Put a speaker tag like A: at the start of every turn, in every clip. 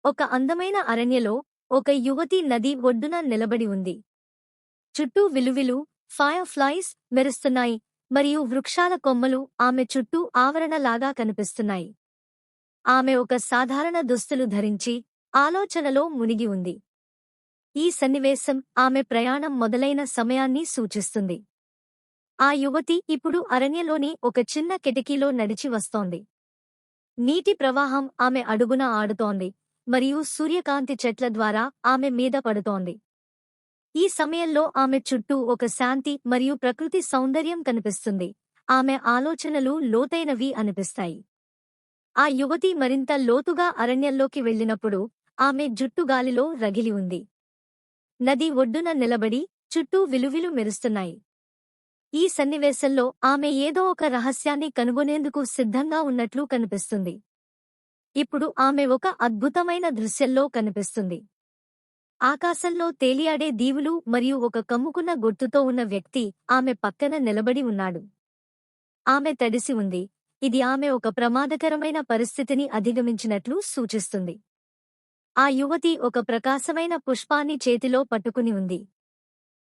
A: ఒక అందమైన అరణ్యలో ఒక యువతి నది ఒడ్డున నిలబడి ఉంది. చుట్టూ విలువిలు, ఫైర్ ఫ్లైస్ మెరుస్తున్నాయి మరియు వృక్షాల కొమ్మలు ఆమె చుట్టూ ఆవరణలాగా కనిపిస్తున్నాయి. ఆమె ఒక సాధారణ దుస్తులు ధరించి ఆలోచనలో మునిగి ఉంది. ఈ సన్నివేశం ఆమె ప్రయాణం మొదలైన సమయాన్ని సూచిస్తుంది. ఆ యువతి ఇప్పుడు అరణ్యలోని ఒక చిన్న కిటికీలో నడిచి వస్తోంది. నీటి ప్రవాహం ఆమె అడుగున ఆడుతోంది మరియు సూర్యకాంతి చెట్ల ద్వారా ఆమె మీద పడుతోంది. ఈ సమయంలో ఆమె చుట్టూ ఒక శాంతి మరియు ప్రకృతి సౌందర్యం కనిపిస్తుంది. ఆమె ఆలోచనలు లోతైనవి అనిపిస్తాయి. ఆ యువతి మరింత లోతుగా అరణ్యంలోకి వెళ్ళినప్పుడు ఆమె జుట్టు గాలిలో రగిలి ఉంది. నది ఒడ్డున నిలబడి చుట్టూ విలువిలు మెరుస్తున్నాయి. ఈ సన్నివేశంలో ఆమె ఏదో ఒక రహస్యాన్ని కనుగొనేందుకు సిద్ధంగా ఉన్నట్లు కనిపిస్తుంది. ఇప్పుడు ఆమె ఒక అద్భుతమైన దృశ్యంలో కనిపిస్తుంది. ఆకాశంలో తేలియాడే దీవులు మరియు ఒక కమ్ముకున్న గొట్టుతో ఉన్న వ్యక్తి ఆమె పక్కన నిలబడి ఉన్నాడు. ఆమె తడిసి ఉంది. ఇది ఆమె ఒక ప్రమాదకరమైన పరిస్థితిని అధిగమించినట్లు సూచిస్తుంది. ఆ యువతి ఒక ప్రకాశమైన పుష్పాన్ని చేతిలో పట్టుకుని ఉంది.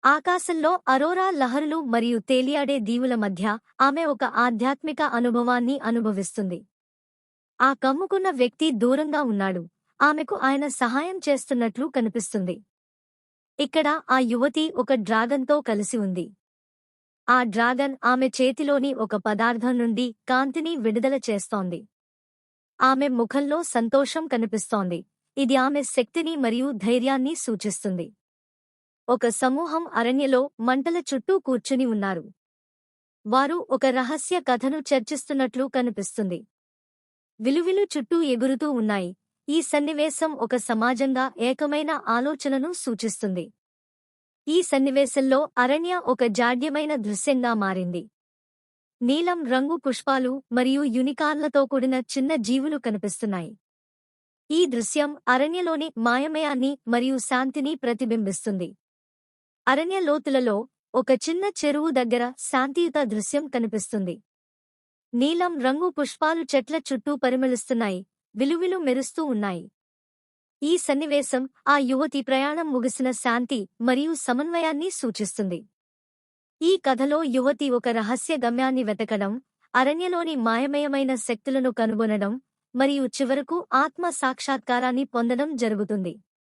A: ఆకాశంలో అరోరా లహరులు మరియు తేలియాడే దీవుల మధ్య ఆమె ఒక ఆధ్యాత్మిక అనుభవాన్ని అనుభవిస్తుంది. ఆ కమ్ముకున్న వ్యక్తి దూరంగా ఉన్నాడు. ఆమెకు ఆయన సహాయం చేస్తున్నట్లు కనిపిస్తుంది. ఇక్కడ ఆ యువతి ఒక డ్రాగన్తో కలిసి ఉంది. ఆ డ్రాగన్ ఆమె చేతిలోని ఒక పదార్థం నుండి కాంతిని విడుదల చేస్తోంది. ఆమె ముఖంలో సంతోషం కనిపిస్తోంది. ఇది ఆమె శక్తిని మరియు ధైర్యాన్ని సూచిస్తుంది. ఒక సమూహం అరణ్యలో మంటల చుట్టూ కూర్చుని ఉన్నారు. వారు ఒక రహస్య కథను చర్చిస్తున్నట్లు కనిపిస్తుంది. విలువిలు చుట్టూ ఎగురుతూ ఉన్నాయి. ఈ సన్నివేశం ఒక సమాజంగా ఏకమైన ఆలోచనను సూచిస్తుంది. ఈ సన్నివేశంలో అరణ్య ఒక జాడ్యమైన దృశ్యంగా మారింది. నీలం రంగు పుష్పాలు మరియు యూనికార్న్లతో కూడిన చిన్న జీవులు కనిపిస్తున్నాయి. ఈ దృశ్యం అరణ్యలోని మాయమయాన్ని మరియు శాంతిని ప్రతిబింబిస్తుంది. అరణ్య లోతులలో ఒక చిన్న చెరువు దగ్గర శాంతియుత దృశ్యం కనిపిస్తుంది. నీలం రంగు పుష్పాలు చెట్ల చుట్టూ పరిమళిస్తున్నాయి, విలువిలు మెరుస్తూ ఉన్నాయి. ఈ సన్నివేశం ఆ యువతి ప్రయాణం ముగిసిన శాంతి మరియు సమన్వయాన్ని సూచిస్తుంది. ఈ కథలో యువతి ఒక రహస్య గమ్యాన్ని వెతకడం, అరణ్యలోని మాయమయమైన శక్తులను కనుగొనడం మరియు చివరకు ఆత్మ సాక్షాత్కారాన్ని పొందడం జరుగుతుంది.